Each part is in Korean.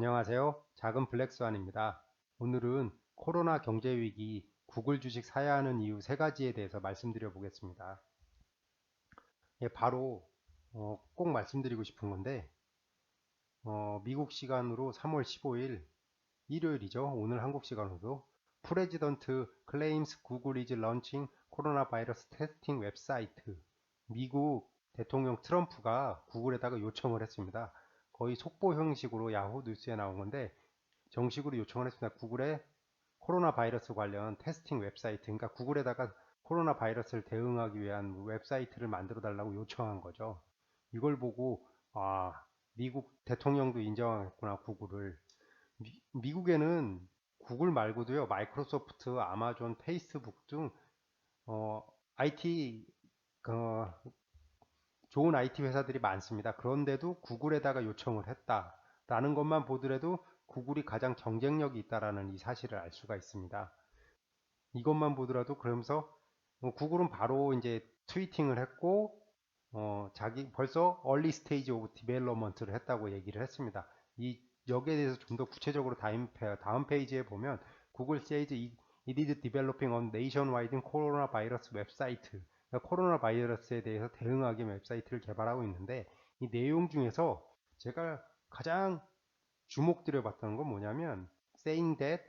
안녕하세요. 작은 블랙스완입니다. 오늘은 코로나 경제위기 구글 주식 사야 하는 이유 세 가지에 대해서 말씀드려 보겠습니다. 예, 바로 꼭 말씀드리고 싶은 건데 미국 시간으로 3월 15일 일요일이죠. 오늘 한국 시간으로도 프레지던트 클레임스 구글 이즈 런칭 코로나 바이러스 테스팅 웹사이트, 미국 대통령 트럼프가 구글에다가 요청을 했습니다. 거의 속보 형식으로 야후 뉴스에 나온 건데 정식으로 요청을 했습니다. 구글에 코로나 바이러스 관련 테스팅 웹사이트, 그러니까 구글에다가 코로나 바이러스를 대응하기 위한 웹사이트를 만들어 달라고 요청한 거죠. 이걸 보고 미국 대통령도 인정했구나, 구글을. 미국에는 구글 말고도요, 마이크로소프트, 아마존, 페이스북 등 IT 좋은 IT 회사들이 많습니다. 그런데도 구글에다가 요청을 했다라는 것만 보더라도 구글이 가장 경쟁력이 있다라는 이 사실을 알 수가 있습니다. 이것만 보더라도 그러면서 구글은 바로 이제 트위팅을 했고 자기 벌써 early stage of development를 했다고 얘기를 했습니다. 이 여기에 대해서 좀 더 구체적으로 다음 페이지에 보면 구글 says it is developing a nationwide coronavirus website. 그러니까 코로나 바이러스에 대해서 대응하기 웹사이트를 개발하고 있는데 이 내용 중에서 제가 가장 주목드려 봤던 건 뭐냐면 saying that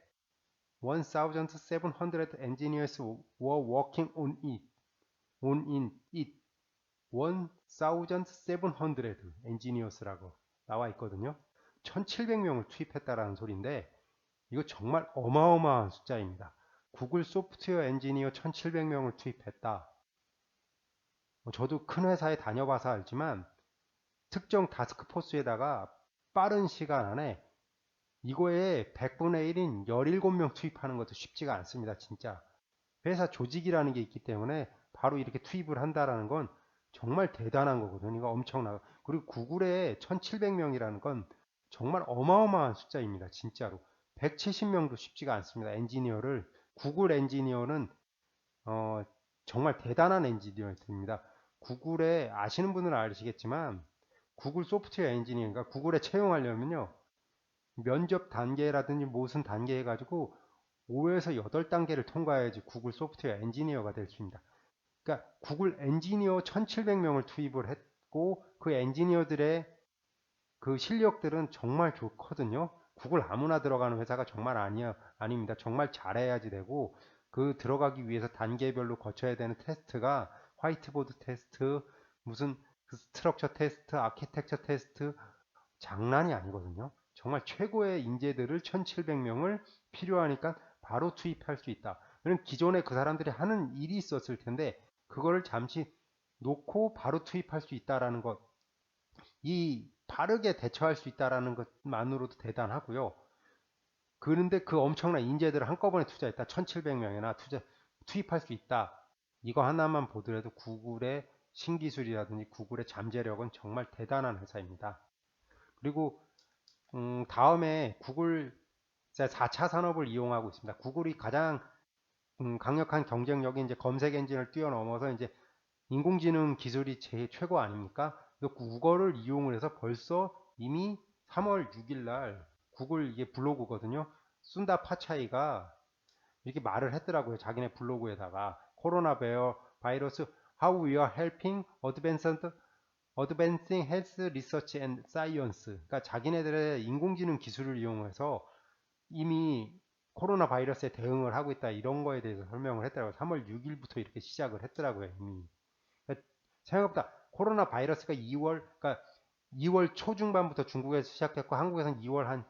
1,700 engineers were working on it 1,700 engineers라고 나와 있거든요. 1,700명을 투입했다라는 소리인데 이거 정말 어마어마한 숫자입니다. 구글 소프트웨어 엔지니어 1,700명을 투입했다. 저도 큰 회사에 다녀봐서 알지만 특정 타스크포스에다가 빠른 시간 안에 이거에 100분의 1인 17명 투입하는 것도 쉽지가 않습니다. 진짜 회사 조직이라는 게 있기 때문에 바로 이렇게 투입을 한다라는 건 정말 대단한 거거든요. 이거 엄청나고. 그리고 구글에 1700명이라는 건 정말 어마어마한 숫자입니다. 진짜로. 170명도 쉽지가 않습니다. 엔지니어를. 구글 엔지니어는 정말 대단한 엔지니어입니다. 구글에 아시는 분은 아시겠지만 구글 소프트웨어 엔지니어, 그러니까 구글에 채용하려면요. 면접 단계라든지 무슨 단계 해가지고 5에서 8단계를 통과해야지 구글 소프트웨어 엔지니어가 될 수 있습니다. 그러니까 구글 엔지니어 1700명을 투입을 했고 그 엔지니어들의 그 실력들은 정말 좋거든요. 구글 아무나 들어가는 회사가 정말 아닙니다. 정말 잘해야지 되고 그 들어가기 위해서 단계별로 거쳐야 되는 테스트가 화이트보드 테스트, 무슨 그 스트럭처 테스트, 아키텍처 테스트 장난이 아니거든요. 정말 최고의 인재들을 1700명을 필요하니까 바로 투입할 수 있다. 그럼 기존에 그 사람들이 하는 일이 있었을 텐데 그거를 잠시 놓고 바로 투입할 수 있다라는 것, 이 빠르게 대처할 수 있다라는 것만으로도 대단하고요. 그런데 그 엄청난 인재들을 한꺼번에 투자했다. 1700명이나 투입할 수 있다. 이거 하나만 보더라도 구글의 신기술이라든지 구글의 잠재력은 정말 대단한 회사입니다. 그리고 다음에 구글 4차 산업을 이용하고 있습니다. 구글이 가장 강력한 경쟁력이 이제 검색 엔진을 뛰어넘어서 이제 인공지능 기술이 제일 최고 아닙니까? 그거를 이용을 해서 벌써 이미 3월 6일 날 구글 이게 블로그거든요. 순다 파차이가 이렇게 말을 했더라고요. 자기네 블로그에다가 코로나 바이러스 how we are helping advancing health research and science. 그러니까 자기네들의 인공지능 기술을 이용해서 이미 코로나 바이러스에 대응을 하고 있다. 이런 거에 대해서 설명을 했더라고요. 3월 6일부터 이렇게 시작을 했더라고요. 이미. 그러니까 생각보다 코로나 바이러스가 2월 초중반부터 중국에서 시작했고 한국에서는 2월 한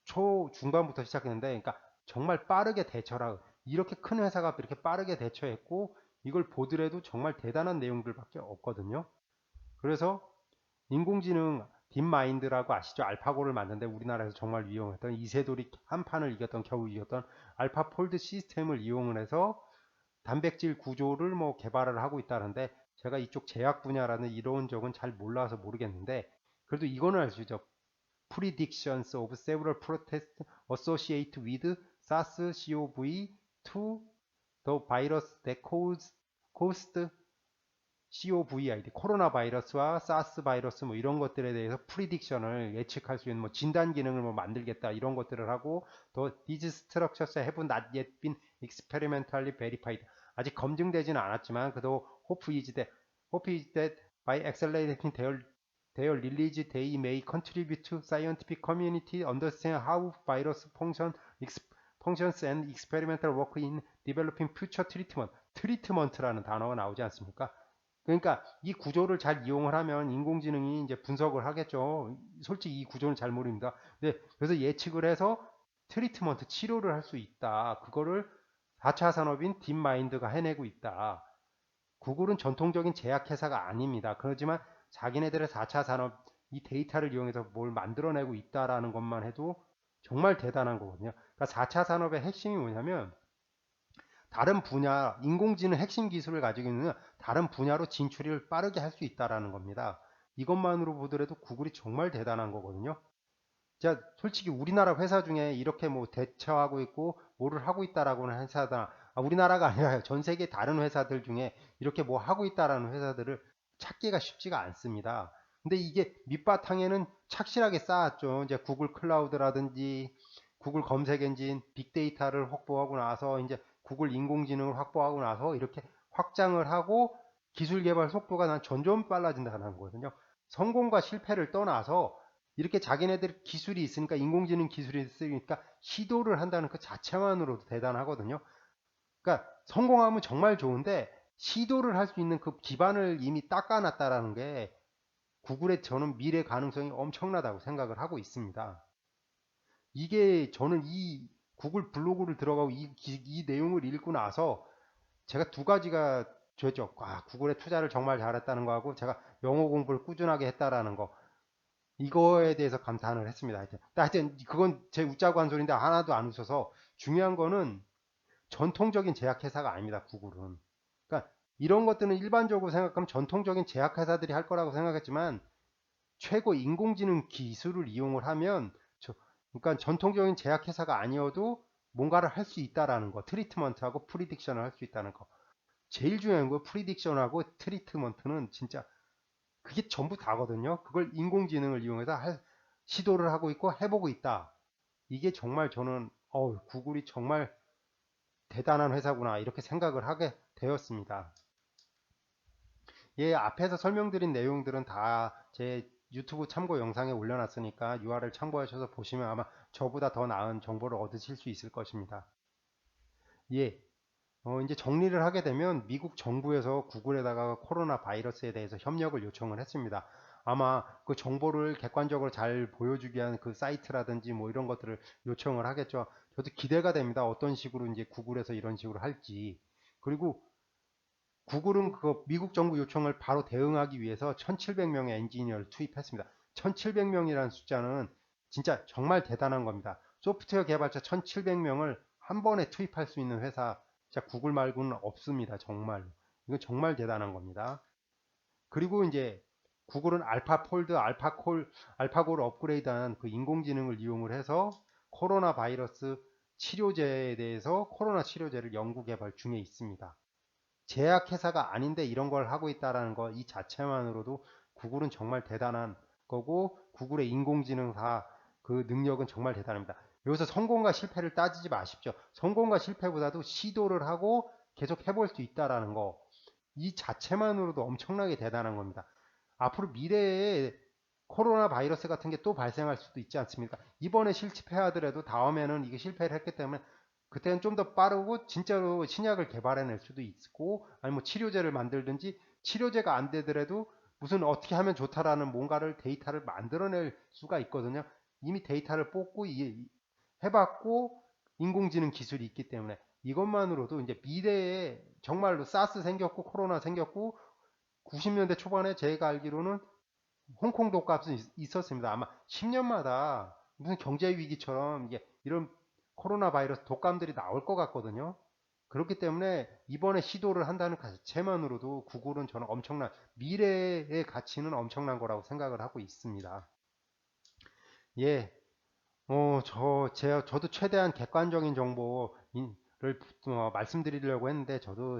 초중반부터 시작했는데 그러니까 정말 빠르게 대처라 이렇게 큰 회사가 이렇게 빠르게 대처했고 이걸 보더라도 정말 대단한 내용들밖에 없거든요. 그래서 인공지능 딥마인드라고 아시죠? 알파고를 만드는데 우리나라에서 정말 유용했던 이세돌이 한 판을 이겼던 겨우 이겼던 알파폴드 시스템을 이용을 해서 단백질 구조를 뭐 개발을 하고 있다는데 제가 이쪽 제약 분야라는 이런 적은 잘 몰라서 모르겠는데 그래도 이거는 알 수 있죠. Predictions of several protests associated with SARS-CoV-2 the virus that caused COVID, 코로나 바이러스와 사스 바이러스 뭐 이런 것들에 대해서 프리딕션을 예측할 수 있는 뭐 진단 기능을 뭐 만들겠다 이런 것들을 하고 또 these structures have not yet been experimentally verified. 아직 검증되지는 않았지만 그래도 hope is that by accelerating their release they may contribute to scientific community understand how virus functions and experimental work in developing future treatment라는 단어가 나오지 않습니까? 그러니까 이 구조를 잘 이용을 하면 인공지능이 이제 분석을 하겠죠. 솔직히 이 구조는 잘 모릅니다. 근데 그래서 예측을 해서 트리트먼트 치료를 할 수 있다. 그거를 4차 산업인 딥마인드가 해내고 있다. 구글은 전통적인 제약회사가 아닙니다. 그렇지만 자기네들의 4차 산업 이 데이터를 이용해서 뭘 만들어내고 있다라는 것만 해도 정말 대단한 거거든요. 그러니까 4차 산업의 핵심이 뭐냐면 다른 분야, 인공지능 핵심 기술을 가지고 있는 다른 분야로 진출을 빠르게 할 수 있다라는 겁니다. 이것만으로 보더라도 구글이 정말 대단한 거거든요. 자, 솔직히 우리나라 회사 중에 이렇게 뭐 대처하고 있고 뭐를 하고 있다라고는 회사다. 우리나라가 아니라 전 세계 다른 회사들 중에 이렇게 뭐 하고 있다라는 회사들을 찾기가 쉽지가 않습니다. 근데 이게 밑바탕에는 착실하게 쌓았죠. 이제 구글 클라우드라든지 구글 검색 엔진, 빅데이터를 확보하고 나서 이제 구글 인공지능을 확보하고 나서 이렇게 확장을 하고 기술 개발 속도가 난 점점 빨라진다는 거거든요. 성공과 실패를 떠나서 이렇게 자기네들 기술이 있으니까 인공지능 기술이 있으니까 시도를 한다는 그 자체만으로도 대단하거든요. 그러니까 성공하면 정말 좋은데 시도를 할 수 있는 그 기반을 이미 닦아놨다라는 게 구글의 저는 미래 가능성이 엄청나다고 생각을 하고 있습니다. 이게 저는 이 구글 블로그를 들어가고 이 내용을 읽고 나서 제가 두 가지가 되죠. 구글에 투자를 정말 잘했다는 거하고 제가 영어 공부를 꾸준하게 했다라는 거. 이거에 대해서 감탄을 했습니다. 하여튼 그건 제 웃자고 한 소리인데 하나도 안 웃어서 중요한 거는 전통적인 제약회사가 아닙니다. 구글은. 그러니까 이런 것들은 일반적으로 생각하면 전통적인 제약회사들이 할 거라고 생각했지만 최고 인공지능 기술을 이용을 하면 그러니까 전통적인 제약회사가 아니어도 뭔가를 할 수 있다라는 거. 트리트먼트하고 프리딕션을 할 수 있다는 거. 제일 중요한 거 프리딕션하고 트리트먼트는 진짜 그게 전부 다거든요. 그걸 인공지능을 이용해서 시도를 하고 있고 해보고 있다. 이게 정말 저는 구글이 정말 대단한 회사구나 이렇게 생각을 하게 되었습니다. 예, 앞에서 설명드린 내용들은 다 제 유튜브 참고 영상에 올려놨으니까 URL 참고하셔서 보시면 아마 저보다 더 나은 정보를 얻으실 수 있을 것입니다. 예, 이제 정리를 하게 되면 미국 정부에서 구글에다가 코로나 바이러스에 대해서 협력을 요청을 했습니다. 아마 그 정보를 객관적으로 잘 보여주기 위한 그 사이트라든지 뭐 이런 것들을 요청을 하겠죠. 저도 기대가 됩니다. 어떤 식으로 이제 구글에서 이런 식으로 할지. 그리고 구글은 그 미국 정부 요청을 바로 대응하기 위해서 1700명의 엔지니어를 투입했습니다. 1700명이라는 숫자는 진짜 정말 대단한 겁니다. 소프트웨어 개발자 1700명을 한 번에 투입할 수 있는 회사 진짜 구글 말고는 없습니다. 정말. 이건 정말 대단한 겁니다. 그리고 이제 구글은 알파폴드, 알파고를 업그레이드한 그 인공지능을 이용을 해서 코로나 바이러스 치료제에 대해서 코로나 치료제를 연구 개발 중에 있습니다. 제약회사가 아닌데 이런 걸 하고 있다는 거 이 자체만으로도 구글은 정말 대단한 거고 구글의 인공지능사 그 능력은 정말 대단합니다. 여기서 성공과 실패를 따지지 마십시오. 성공과 실패보다도 시도를 하고 계속 해볼 수 있다는 거 이 자체만으로도 엄청나게 대단한 겁니다. 앞으로 미래에 코로나 바이러스 같은 게 또 발생할 수도 있지 않습니까? 이번에 실패하더라도 다음에는 이게 실패를 했기 때문에 그때는 좀 더 빠르고 진짜로 신약을 개발해낼 수도 있고 아니면 뭐 치료제를 만들든지 치료제가 안 되더라도 무슨 어떻게 하면 좋다라는 뭔가를 데이터를 만들어낼 수가 있거든요. 이미 데이터를 뽑고 해봤고 인공지능 기술이 있기 때문에 이것만으로도 이제 미래에 정말로 사스 생겼고 코로나 생겼고 90년대 초반에 제가 알기로는 홍콩 독감이 있었습니다. 아마 10년마다 무슨 경제 위기처럼 이런 코로나 바이러스 독감들이 나올 것 같거든요. 그렇기 때문에 이번에 시도를 한다는 자체만으로도 구글은 저는 엄청난 미래의 가치는 엄청난 거라고 생각을 하고 있습니다. 예, 저도 최대한 객관적인 정보를 말씀드리려고 했는데 저도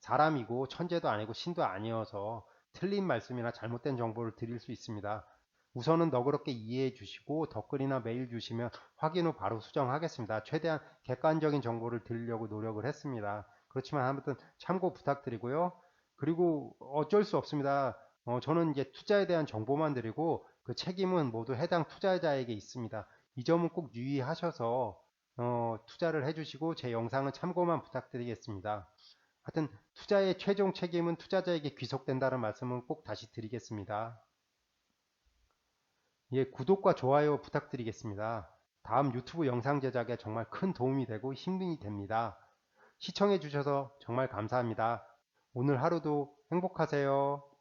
사람이고 천재도 아니고 신도 아니어서 틀린 말씀이나 잘못된 정보를 드릴 수 있습니다. 우선은 너그럽게 이해해 주시고 댓글이나 메일 주시면 확인 후 바로 수정하겠습니다. 최대한 객관적인 정보를 드리려고 노력을 했습니다. 그렇지만 아무튼 참고 부탁드리고요. 그리고 어쩔 수 없습니다. 저는 이제 투자에 대한 정보만 드리고 그 책임은 모두 해당 투자자에게 있습니다. 이 점은 꼭 유의하셔서 투자를 해주시고 제 영상은 참고만 부탁드리겠습니다. 하여튼 투자의 최종 책임은 투자자에게 귀속된다는 말씀은 꼭 다시 드리겠습니다. 예, 구독과 좋아요 부탁드리겠습니다. 다음 유튜브 영상 제작에 정말 큰 도움이 되고 힘이 됩니다. 시청해 주셔서 정말 감사합니다. 오늘 하루도 행복하세요.